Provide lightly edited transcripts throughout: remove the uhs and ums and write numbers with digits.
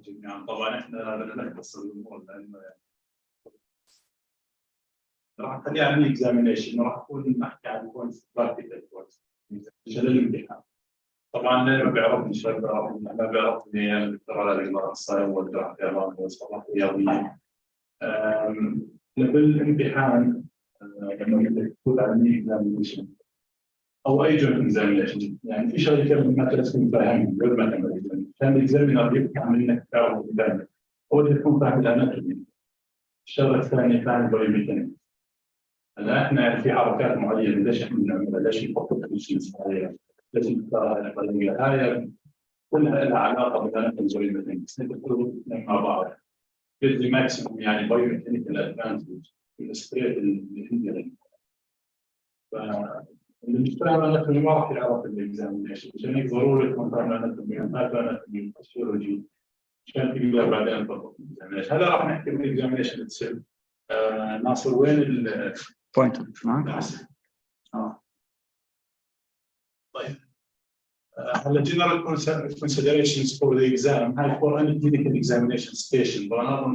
جميعا. طبعا احنا بنلخص الامور لانه راح نخليها عن الاكزامينيشن، راح نكون نحكي عن كويس براكتيكال كويس عشان الامتحان. طبعا اللي ما بيعرفني شباب ما بيعرفني انا دكتور علاء الاخصائي والجراحه والصحه الرياضيه. بالامتحان لما تكون عندي اكزامينيشن او اي جزء اكزامينيشن، يعني في شركه ما تكون فاهم قبل ما تعمل كان الاكزامينر يفتح منك تعرف قدامك اول تكون فاهم الاناتومي. الشغله الثانيه فاهم البايوميكانيكس. هلا احنا في حركات معينه ليش احنا بنعملها؟ ليش نحط الكوشنز هاي؟ ليش نختار الطريقه هاي؟ كلها لها علاقه بالاناتومي والبايوميكانيكس، نتكلم مع بعض. بدي ماكسيموم يعني بايوميكانيكال ادفانتج في الستريت الانجري. اللي مش فاهم اناتومي ما راح يعرف الاكزامينيشن، عشان هيك ضروري تكون فاهم اناتومي وبايوميكانيكس وفسيولوجي عشان تقدر بعدين تطبق الاكزامينيشن. هلا راح نحكي بالاكزامينيشن اتسيلف. ناصر وين ال بوينتر؟ طيب هلا general considerations for the exam. هاي for any clinical examination station, but another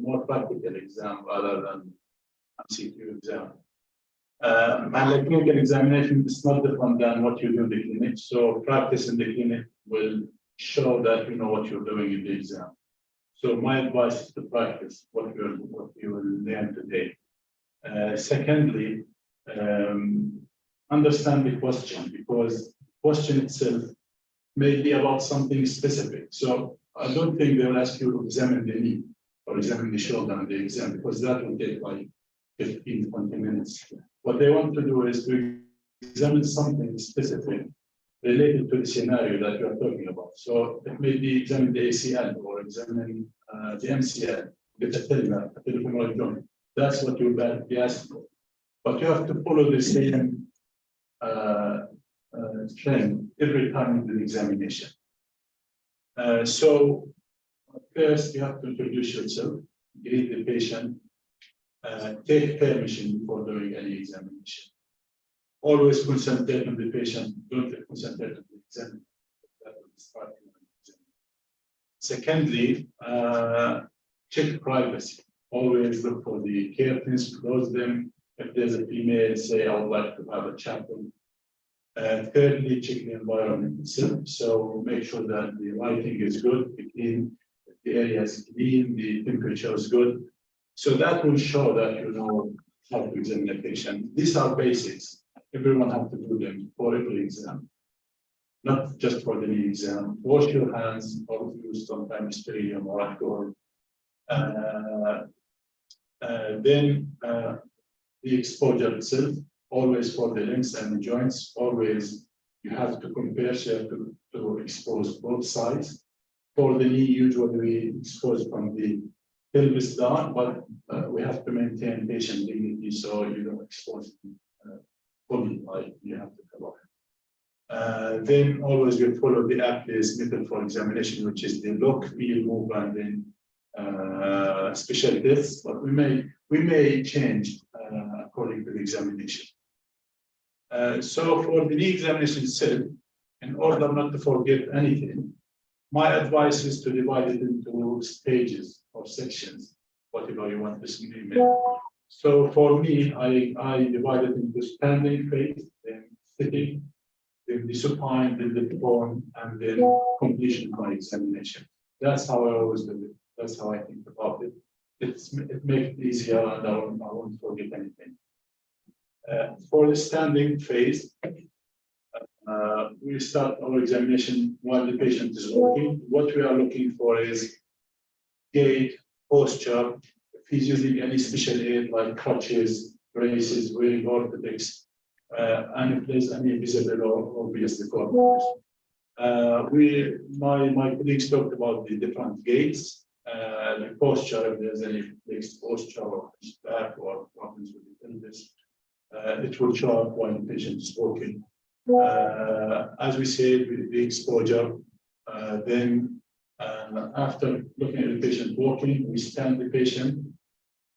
more practical exam rather than MCQ exam. هلا clinical examination is not different than what you do in the clinic, so practice in the clinic will show that you know what you're doing in the exam. So my advice is to practice what you will learn today. Secondly, understand the question, because the question itself may be about something specific. So I don't think they will ask you to examine the knee or examine the shoulder in the exam, because that will take like 15, 20 minutes. What they want to do is to examine something specific related to the scenario that you are talking about. So it may be examine the ACL or examine the MCL, the patellofemoral joint. That's what you will be asked for. But you have to follow the same trend every time in the examination. So first you have to introduce yourself, greet the patient, take permission before doing any examination. Always concentrate on the patient, don't concentrate on the examiner. That will start the exam. Secondly, check privacy. Always look for the curtains, close them. If there's a female, say, I would like to have a chat with. Thirdly, check the environment itself. So make sure that the lighting is good, the area is clean, the temperature is good. So that will show that you know how to examine a patient. These are basics. Everyone has to do them for every exam, not just for the knee exam. Wash your hands, or use sometimes sterilum or alcohol. Then the exposure itself, always for the limbs and the joints, always you have to compare, so you have to expose both sides. For the knee, usually we expose from the pelvis down, but we have to maintain patient dignity, so you don't expose fully, like you have to cover. Then always we follow the Apley's method for examination, which is the look, feel, move, and then special tests, but we may change according to the examination. So for the knee examination itself, in order not to forget anything, my advice is to divide it into stages or sections, whatever you want to name it. So for me, I divide it into standing phase, then sitting, then the supine, then the prone, and then completion by examination. That's how I always do it. That's how I think about it. It makes it easier, and I won't forget anything. For the standing phase, we start our examination while the patient is walking. What we are looking for is gait, posture, if he's using any special aid like crutches, braces, wearing orthotics, and if there's any visible or obvious deformities. My colleagues talked about the different gaits, the posture, if there's any fixed posture or back or problems with the pelvis. It will show up when the patient is walking. As we said, with the exposure, then after looking at the patient walking, we stand the patient,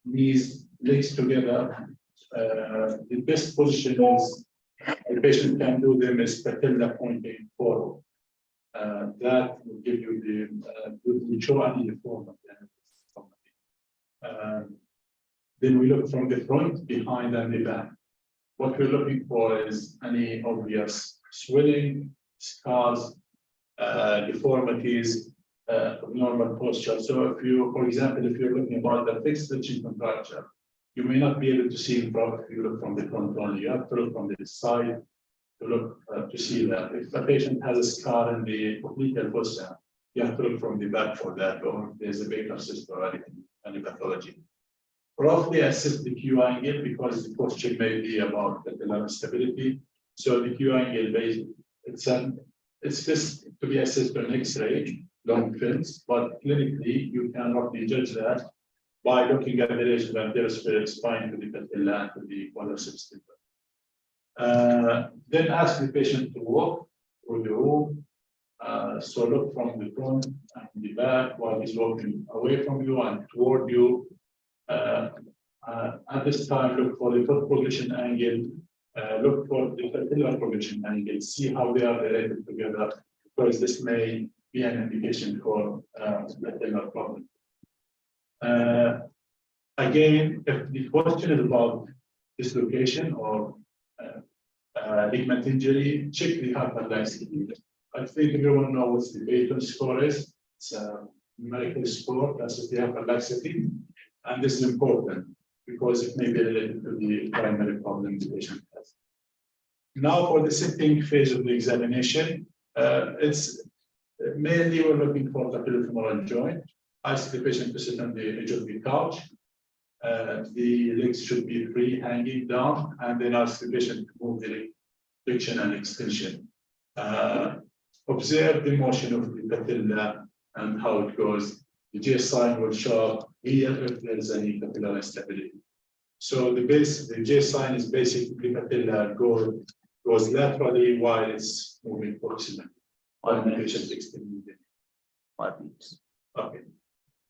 knees, legs together. The best position is the patient can do them is patella pointing forward. That will give you will show any form of the deformity. Then we look from the front, behind, and the back. What we're looking for is any obvious swelling, scars, deformities, abnormal posture. So if you, for example, if you're looking about the fixed stitching contracture, you may not be able to see in front if you look from the front only. You have to look from the side to look to see that. If the patient has a scar in the popliteal fossa, you have to look from the back for that, or if there's a Baker cyst or anything, any pathology. Roughly assess the Q angle because the posture may be about the patella instability. So the Q angle it's just to be assessed on X-ray, long films, but clinically you can roughly judge that by looking at the ratio of anterior spine to the patella and to the quadriceps tibia. Then ask the patient to walk through the room. So look from the front and the back while he's walking away from you and toward you. At this time, look for the foot progression angle, look for the patellar progression angle, see how they are related together, because this may be an indication for patellar problem. Again, if the question is about dislocation or ligament injury, check the hyperlaxity. I think everyone knows what the Baton score is. It's a numerical score, that's the hyperlaxity. And this is important because it may be related to the primary problem the patient has. Now for the sitting phase of the examination, it's mainly we're looking for the patellofemoral joint. Ask the patient to sit on the edge of the couch. The legs should be free, hanging down, and then ask the patient to move the leg flexion and extension. Observe the motion of the patella and how it goes. The J sign will show up here if there is any patellar instability. So the J sign is basically patella goes laterally while it's moving proximally. 5 minutes. 5 minutes. Okay.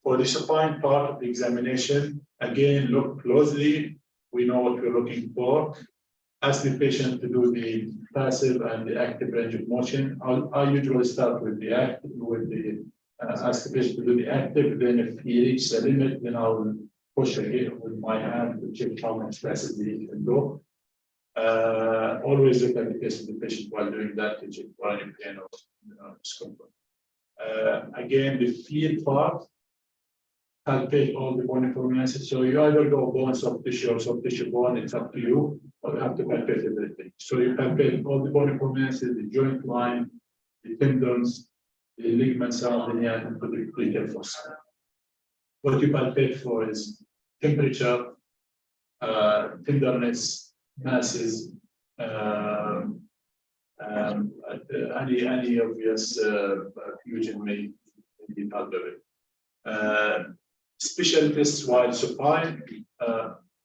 For the supine part of the examination, again, look closely. We know what we're looking for. Ask the patient to do the passive and the active range of motion. I usually start with the active, ask the patient to do the active. Then if he reaches the limit, then I will push again with my hand to check how much passively he can go. Always look at the case of the patient while doing that to check for any pain or discomfort. Again, the feel part, palpate all the bony prominences. So you either go bone, soft tissue, or soft tissue bone, it's up to you, or you have to palpate everything. So you palpate all the bony prominences, the joint line, the tendons, the ligaments around the knee, and the popliteal fossa. What you palpate for is temperature, tenderness, masses, any obvious fusion may be palpable. Special tests while supine,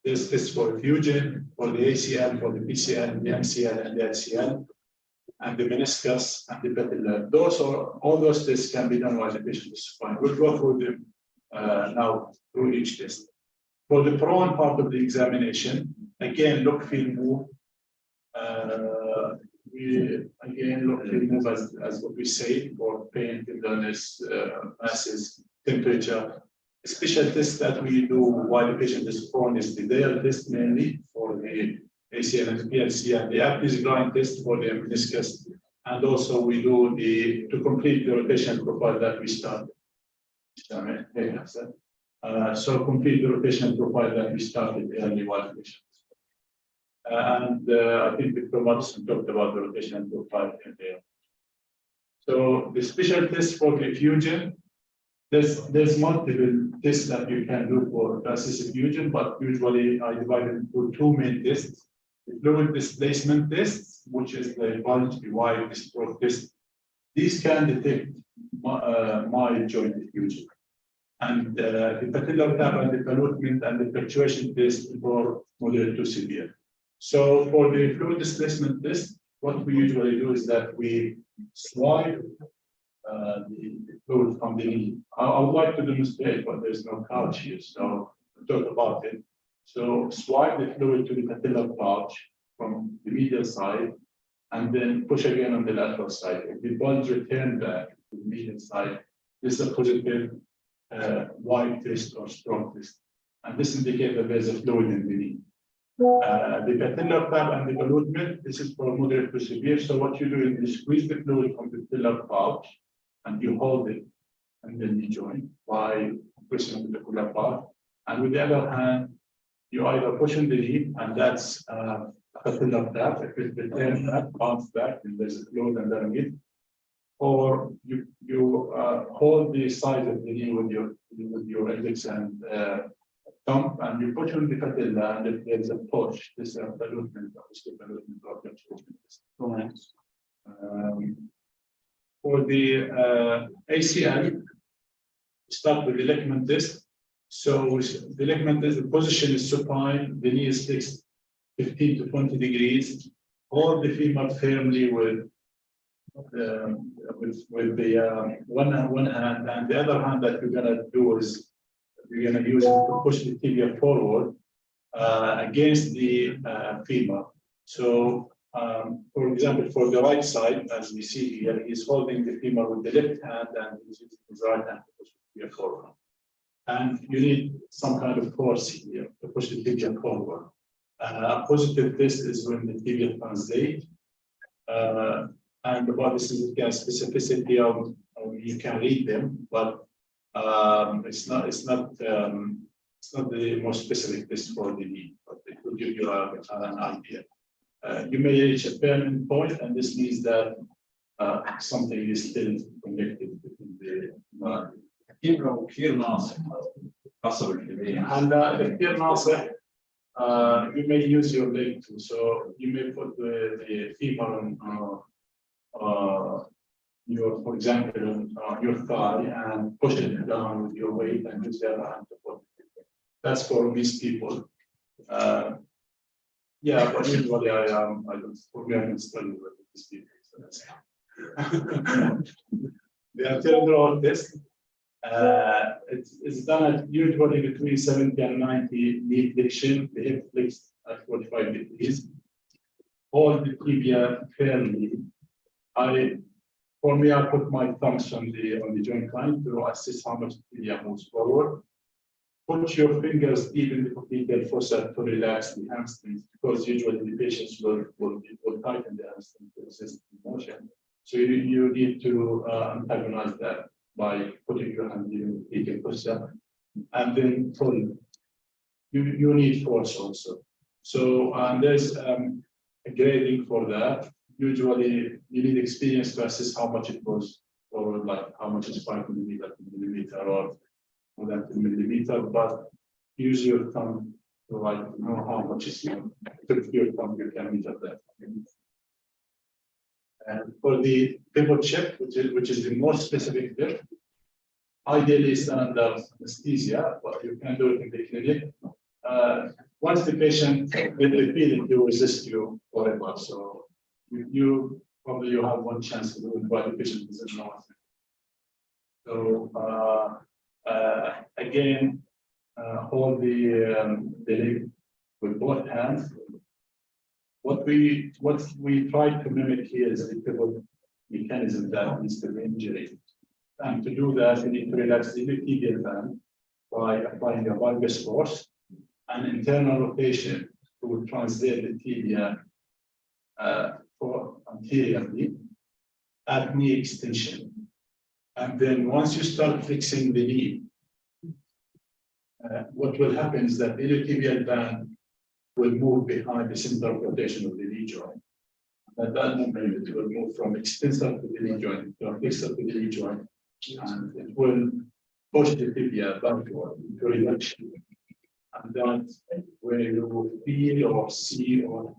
there's tests for fusion, for the ACL, for the PCL, the MCL, and the LCL, and the meniscus and the patella. All those tests can be done while the patient is supine. We'll go through them now through each test. For the prone part of the examination, again, look, feel, move. We again look, feel, move as what we say for pain, tenderness, masses, temperature. A special test that we do while the patient is prone is the Dale test mainly for the ACL and the PLC, and the Aptis grind test for the meniscus. And also we do to complete the rotation profile that we started. So complete the rotation profile that we started early while the patient. I think Dr. Madison talked about the rotation profile in there. So the special test for the fusion, there's multiple tests that you can do for assisted fusion, but usually I divide it into 2 main tests. The fluid displacement test, which is the bulge, the wide stroke test. These can detect mild joint fusion. And the patellar tap and the palutment and the fluctuation test for moderate to severe. So for the fluid displacement test, what we usually do is that we swipe the fluid from the knee. I would like to demonstrate, but there's no couch here, so we'll talk about it. So swipe the fluid to the patellar pouch from the medial side and then push again on the lateral side. If the bones return back to the medial side, this is a positive wide twist or strong twist. And this indicates that there's a fluid in the knee. The patellar valve and the allotment, this is for moderate to severe. So what you do is you squeeze the fluid from the patellar pouch and you hold it and then you join by pressing on the patellar pouch. And with the other hand, you either push on the knee, and that's patellar valve. If it returns back, bounce back, and there's a fluid underneath. Or you hold the side of the knee with your index and thumb, and you push on the patella, and if there's a push, this is allotment of the for the ACL, start with the ligament disc. So the ligament disc, the position is supine, the knee is fixed 15 to 20 degrees, hold the femur firmly with the one hand, and the other hand that you're gonna do is you're gonna use it to push the tibia forward against the femur. So, for example, for the right side, as we see here, he's holding the femur with the left hand and he's using his right hand to push the tibia forward. And you need some kind of force here to push the tibia forward. Positive twist is when the tibia translate. And about this is again specificity of you can read them, but it's not the most specific test for the knee, but it will give you an idea. You may reach a permanent point, and this means that something is still connected between the كثير ناصح قصر الكبير. and if you're ناصح, you may use your leg too. So you may put the femur on for example, your thigh and push it down with your weight and use the other hand to put it. That's for these people. Yeah, but usually I don't, for me, I can study with these people. So that's the anterior test. It's done at usually between 70 and 90 knee flexion, the hip flexed at 45 degrees. Hold the tibia firmly. For me, I put my thumbs on the joint line to assess how much the tibia moves forward. Put your fingers deep in the popliteal fossa to relax the hamstrings, because usually the patients will tighten the hamstring to resist the motion. So you need to antagonize that by putting your hand in the popliteal fossa, and then pull. You need force also. So there's a grading for that. Usually, you need experience to assess how much it goes forward, like how much is 5 millimeter or more than 2 millimeter, but use your thumb to know how much is your thumb, you can measure that. And for the pivot shift, which is the most specific shift, ideally it's done under anesthesia, but you can do it in the clinic. Once the patient get the feeling, he will resist you forever. So you probably have one chance to do it while the patient doesn't know. So again, hold the leg with both hands. What we try to mimic here is the pivot mechanism that leads to the injury. And to do that, you need to relax the tibial band by applying a valgus force and internal rotation to translate the tibia for anteriorly at knee extension. And then once you start fixing the knee, what will happen is that the iliotibial band will move behind the center of rotation of the knee joint. At that moment, it will move from extensor to the knee joint to flexor to the knee joint, and it will push the tibia backward into reduction. And that's where you will feel or see or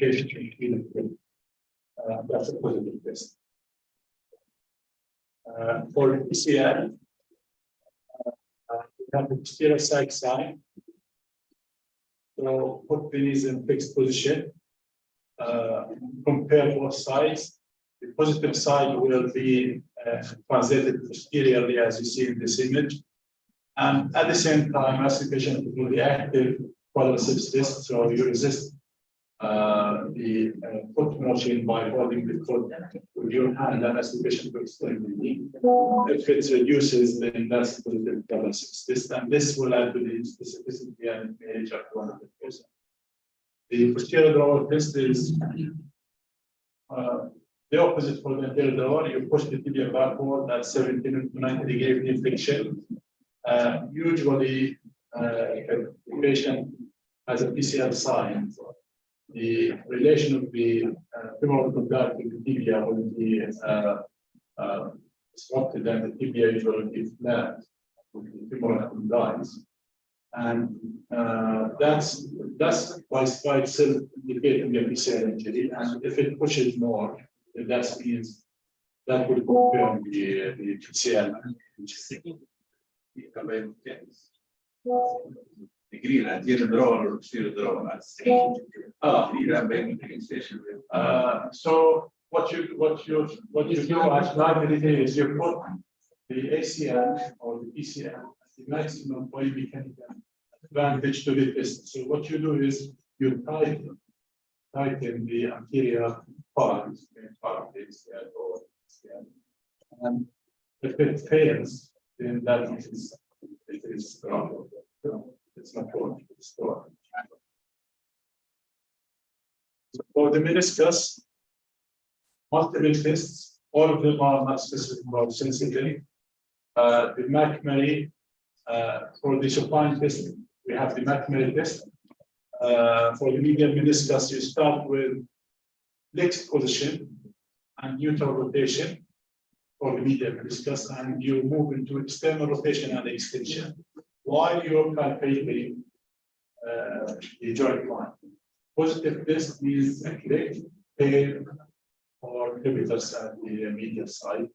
patient can feel it. That's a positive test. For PCL, we have the posterior side sign. So put the knees in fixed position. Compare both sides. The positive side will be translated posteriorly, as you see in this image. And at the same time, as the patient will be active quadriceps test, so you resist the foot motion by holding the foot with your hand, and as the patient to extend the knee. If it reduces, then that's the diagnosis. This will add to the specificity and age of one of the person. The posterior drawer test is the opposite for the anterior drawer. You push the tibia backward at 17 to 90 degree flexion. Usually, the patient has a PCL sign. The relation of the femoral contact with the tibia will be disrupted, and the tibia usually is flat with the femoral condites. And that's by itself indicating a PCL injury. And if it pushes more, then that means that will confirm the PCL. Degree anterior drawer or posterior drawer. So what you do at night is you put the ACL or the PCL at the maximum biomechanical advantage to the test. So what you do is you tighten the anterior part of the ACL or PCL. And if it fails, then that is wrong. It's not wrong. It's wrong. For the meniscus, multiple tests, all of them are not specific about sensitive. The McMurray, for the supine test, we have the McMurray test. For the medial meniscus, you start with flexed position and neutral rotation for the medial meniscus, and you move into external rotation and extension while you're calculating the joint line. Positive test means a click, pain, or inhibitors at the medial side.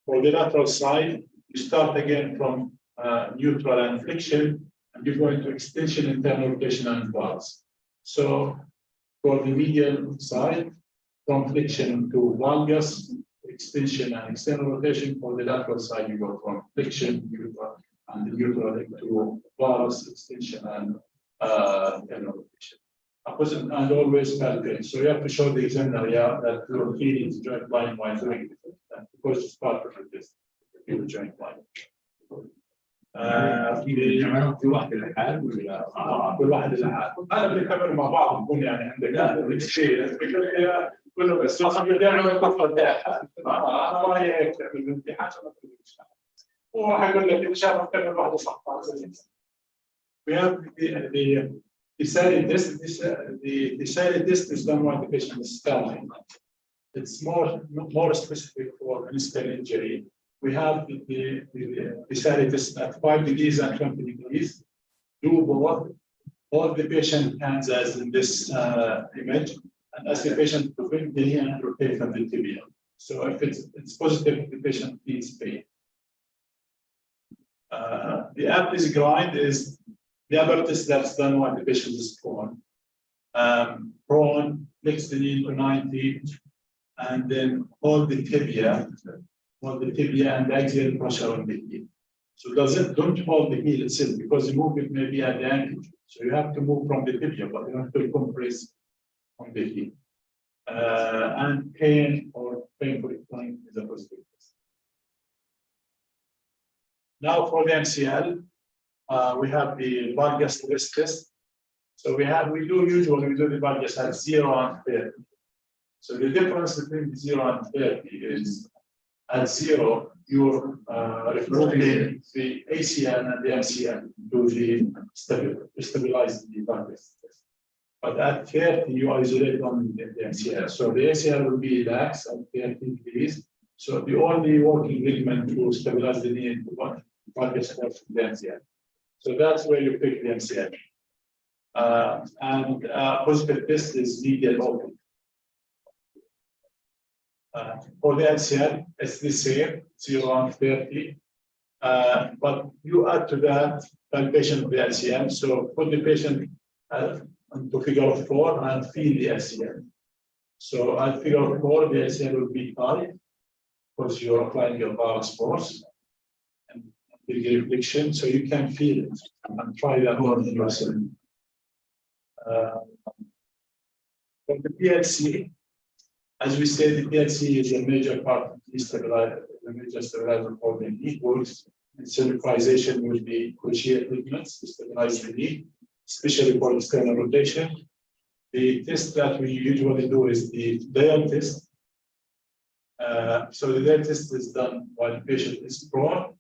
For the lateral side, you start again from neutral and flexion, and you go into extension, internal rotation, and bars. So for the medial side, from flexion to valgus, extension and external rotation. For the lateral side, you go from flexion, neutral, and the neutral to valgus, extension, and internal rotation. Opposite and always calculate. So you have to show the examiner that you're feeding the joint line while doing it, because it's part of this joint line. في واحد الحال ولا كل واحد لحاله. انا بنكمل مع بعض نكون يعني عندك شيء كله بس بيعمل الطفل تاعها ما هي هيك تعمل الامتحان وحيقول لك ان شاء الله نكمل بعض صح. We have the decided test is done when the patient is standing. It's more specific for meniscal injury. We have the decided test at 5 degrees and 20 degrees. Do both. Hold the patient hands as in this image, and ask the patient to bring the knee and rotate from the tibia. So if it's positive, the patient feels pain. The Apley's grind is the other test that's done when the patient is prone. Prone, flex the knee to 90, and then hold the tibia and the axial pressure on the heel. So don't hold the heel itself, because the movement may be at the ankle. So you have to move from the tibia, but you have to compress on the heel. And pain or painful incline is a positive test. Now for the MCL, we have the valgus stress test. So we usually do the valgus at 0 and 30. So the difference between 0 and 30 is at 0, you're removing the ACL and the MCL to stabilize the valgus. But at 30, you isolate only the MCL. So the ACL will be relaxed at 30 degrees. So the only working ligament to stabilize the knee into valgus is the MCL. So that's where you pick the MCL. And positive test is medial open. For the LCL, it's the same, 0 and 30. But you add to that palpation of the LCL. So put the patient into figure 4 and feel the LCL. So at figure 4, the LCL will be tight because you're applying your varus force and the reflection, so you can feel it and try that on yourself. For the PLC, as we said, the PLC is a major part of the stabilizer, the major stabilizer for the knee works, and synchronization with the cruciate ligaments to stabilize the knee, especially for external rotation. The test that we usually do is the dial test. So the dial test is done while the patient is prone.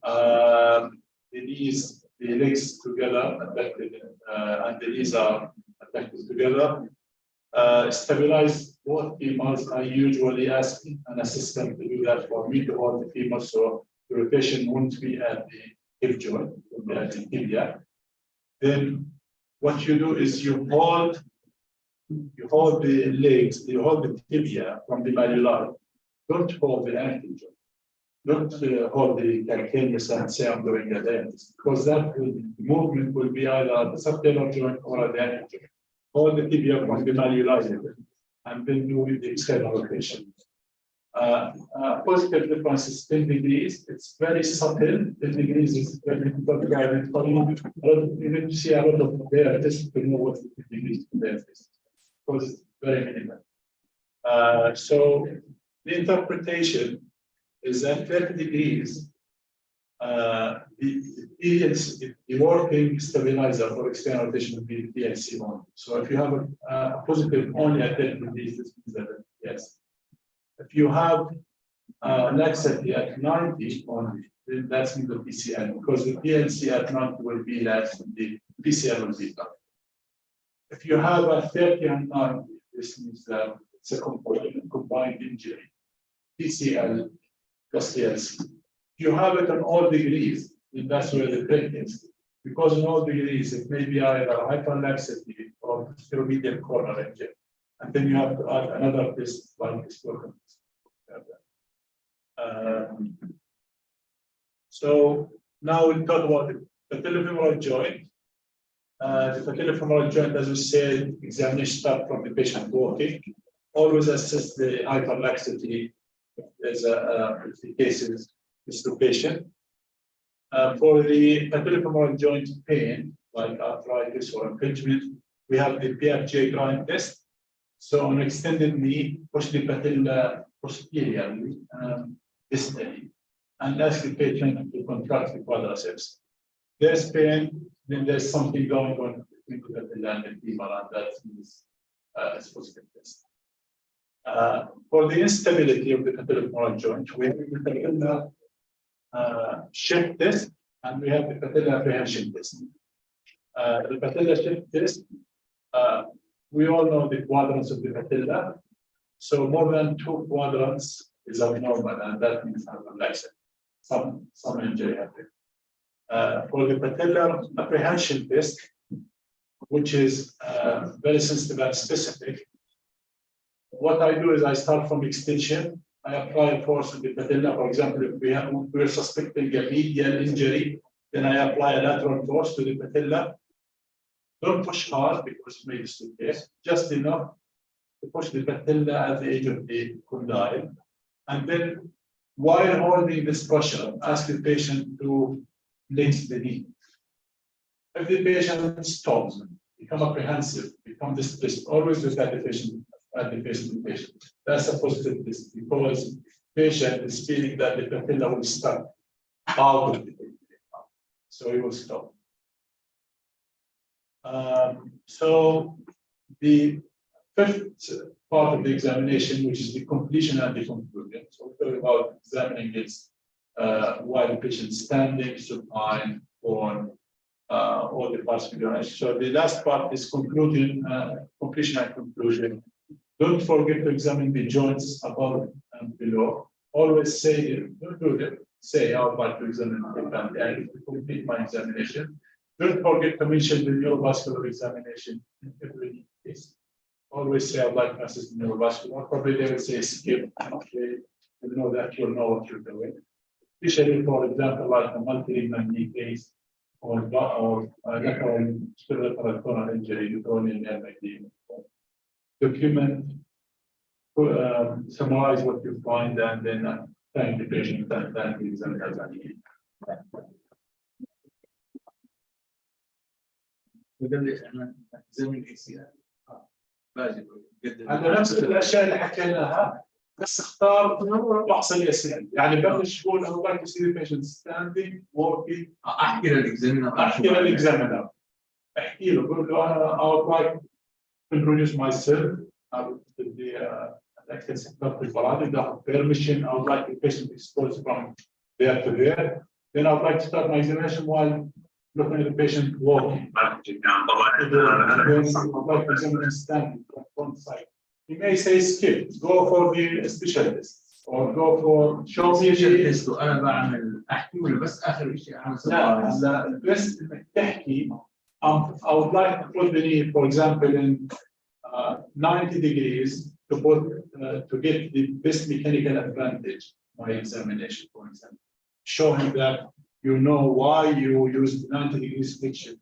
The knees, the legs together, affected, and the knees are affected together. Stabilize both femurs. I usually ask an assistant to do that for me to hold the femur, so the rotation won't be at the hip joint, it will be at the tibia. Then what you do is you hold the legs, you hold the tibia from the malleolar. Don't hold the ankle joint. Don't hold the calcaneus and say I'm doing a dance, because that movement will be either at the subtalar joint or at the ankle joint. Hold the tibia from the malleolar and then do the external rotation. Positive difference is 10 degrees. It's very subtle. 10 degrees is very difficult to identify. You need to see a lot of their tests to know what the 10 degrees is, because it's very minimal. So the interpretation is that 30 degrees, the working stabilizer for external rotation would be the PLC only. So if you have a positive only at 30 degrees, this means that yes. If you have laxity at 90 only, then that's in the PCL, because the PLC at 90 will be less, the PCL will be better. If you have a 30 and 90, this means that it's a combined injury, PCL plus PLC. If you have it on all degrees, then that's where the trick is. Because in all degrees, it may be either hyperlaxity or steroidal corner injury. And then you have to add another test like this. So now we'll talk about the patellofemoral joint. The patellofemoral joint, as we said, examination start from the patient walking. Always assess the hyperlaxity if there's if the case is dislocation. For the patellofemoral joint pain, like arthritis or impingement, we have the PFJ grind test. So on extended knee, push the patella posteriorly, distally, and ask the patient to contract the quadriceps. There's pain, then there's something going on between the patella and the femur, and that is a positive test. For the instability of the patellofemoral joint, we have the patella shift test, and we have the patella apprehension test. The patella shift test, we all know the quadrants of the patella. So more than 2 quadrants is abnormal, and that means hyperlaxia. Some injury happened. For the patellar apprehension test, which is very sensitive and specific, what I do is I start from extension. I apply a force on the patella. For example, if we're suspecting a medial injury, then I apply a lateral force to the patella. Don't push hard because it may dislocate, just enough to push the patella at the edge of the condyle. And then, while holding this pressure, ask the patient to place the knee. If the patient stops, become apprehensive, become distressed, always look at the patient, That's a positive test, because the patient is feeling that the patella will start out of the patella. So he will stop. So the fifth part of the examination, which is the completion and the conclusion. So we're talking about examining this while the patient is standing, supine, on all the parts of the examination. So the last part is completion and conclusion. Don't forget to examine the joints above and below. Always say, don't do it. Say, how about to examine the hip and to complete my examination. Don't forget to mention the neurovascular examination in every case. Always say, I'd like to assist the neurovascular. Probably they will say skip. Okay, you know that you'll know what you're doing. Especially, for example, like a multi-ligament knee case or lateral spinal coronal injury, you don't need MID. Document, summarize what you find, and then thank the patient and thank the examiner. Within the examining ACL. هذا نفس الاشياء اللي حكيناها بس اختار بعض الاسئله يعني بلش يقول I would like to see the patient standing walking احكي للاكزامينر احكي للاكزامينر احكي له بقول له انا I would like to introduce myself بدي اكتسب ضبط الفرادي باخذ permission I would like the patient exposed from there to there then I would like to start my examination while looking at the patient walking then I would like to examine him standing from one side. He may say skip, go for the specialist or go for show me تيست وانا بعمل احكي ولا بس اخر شيء اعمل لا بس انك تحكي I would like to put the knee for example in 90 degrees to get the best mechanical advantage by examination for example. Show him that you know why you use 90 degrees flexion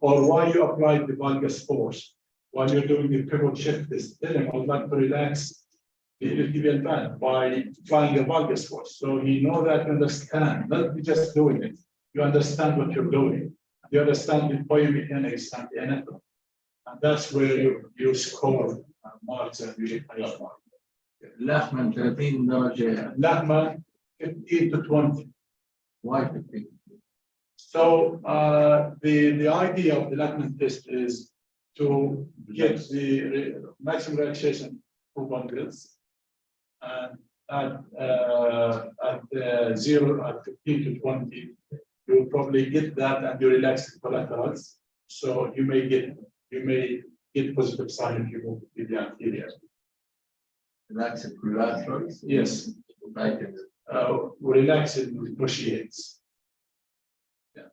or why you applied the valgus force while you're doing the pivot shift test. Tell him I would like to relax the iliotibial band by applying a valgus force. So he know that you understand, not just doing it. You understand what you're doing. You understand the biomechanics and the anatomy. And that's where you score marks and you get high marks. لحمة 30 درجة Lachman 15 to 20. why 15 So the idea of the Lachman test is to get the maximum relaxation for bundles and at 0 at 15 to 20 you will probably get that and you relax the collaterals so you may get positive sign if you move to the anterior. relax the collaterals Yes, like relax it negotiates. Yeah.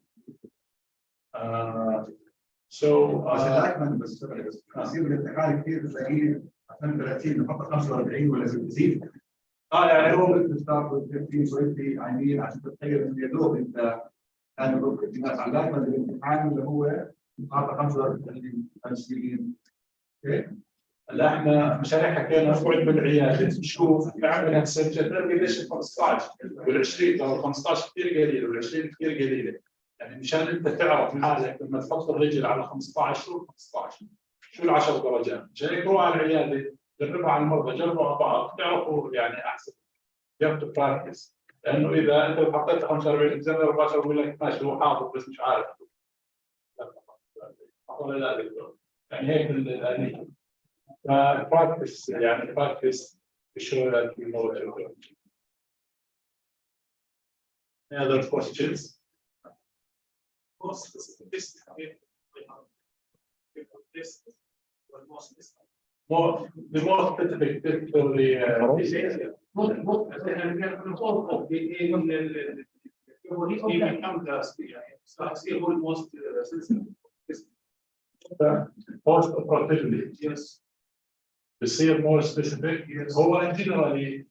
So بس اللاكمان بس يصير الاتحاد كثير تلاقيه عشان 30 نحط 45 ولا تزيد يعني هو بتستارت 50 20 عينين عشان تتخيل ان يا دوب انت كان الناس على اللاكمان الامتحان اللي هو حاطه 35 50 اوكي هلا احنا مشاريع حكينا نقعد بالعياده نشوف نعمل هالسجل قديش 15 وال20 لو 15 كثير قليل وال20 كثير قليله يعني مشان انت تعرف حالك لما تحط الرجل على 15 شو 15 شو ال 10 درجات مشان هيك روح على العياده جربها على المرضى جربوا على بعض تعرفوا يعني احسن ياخذوا براكتس لانه اذا انت حطيت 45 اكزامينر مباشره بقول لك ماشي هو حاضر بس مش عارف ولا لا يعني هيك الآلية فبراكتس يعني براكتس show that you know what you're doing. Any other questions? More, the more specific test for the post operatively. Yes. بصير more specific. هو generally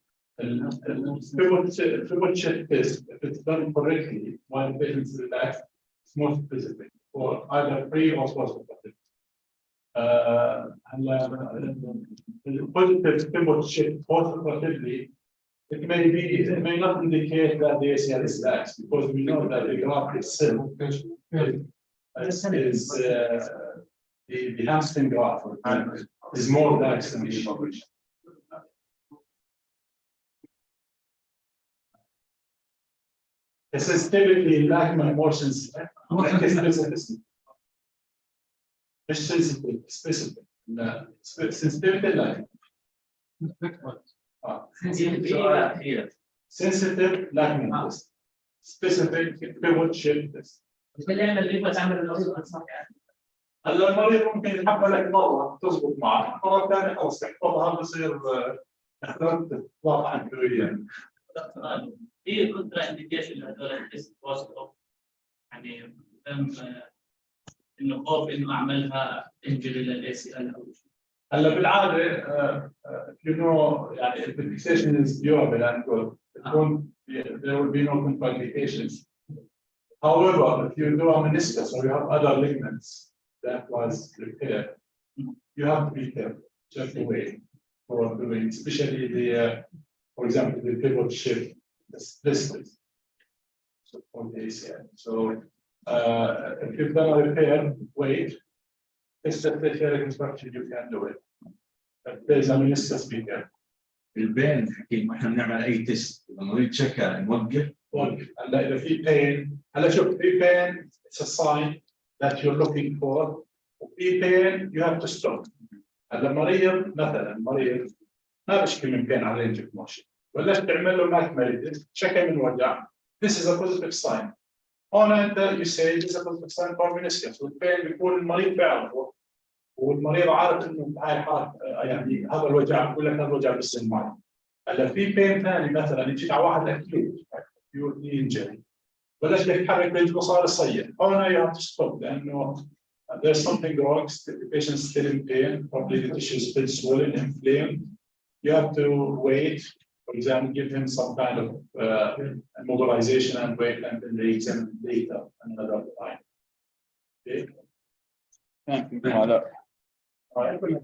pivot shift test if it's done correctly while the patient is relaxed, it's more specific for either pre or post operative. The positive pivot shift post operatively, it may not indicate that the ACL is lax because we know that the graft itself is the hamstring graft is more lax than the immobilization. The sensitivity in Lachman more sensitive. مش sensitive, specific. لا, sensitivity لا. Sensitive Lachman test. Specific pivot shift test. هلا المريض ممكن يتحمل لك مرة تزبط معه، مرة ثانية خلص تحفظها بصير اخترت واقعا كبيرا. هي كونترا انديكيشن لهذول التست بوزيتيف يعني انه خوف انه اعملها انجري للاي سي ال او شيء. هلا بالعادة you know يعني if the fixation is durable and good, there will be no complications. However, if you do a meniscus or you have other ligaments that was repaired, you have to be careful, just away for doing, especially the, for example, the pivot shift, the split, so for the ACL. So if you've done a repair, wait, It's just a reconstruction, you can do it. But there's a meniscus speaker. البين حكيم احنا بنعمل اي تيست لما نريد تشيك نوقف هلا إذا في pain هلا شوف في pain it's a sign that you're looking for وفي pain you have to stop. هلا مريض مثلا مريض ما بشكي من pain على range of motion بلشت تعمل له ماث شكى من وجع. This is a positive sign. هون انت you say this is a positive sign for meniscus والpain بيكون المريض بيعرفه والمريض عارف انه هاي الحالة يعني هذا الوجع بقول لك هذا الوجع بالسن معي. هلا في بين ثاني مثلا يجي على واحد اكيوت انجري بلش يتحرك رجله صار يصيح هون you have to stop لانه there's something wrong the patient is still in pain probably the tissue is still swollen inflamed you have to wait for example give him some kind of mobilization and wait until they examine later another time. Okay. هذا All right.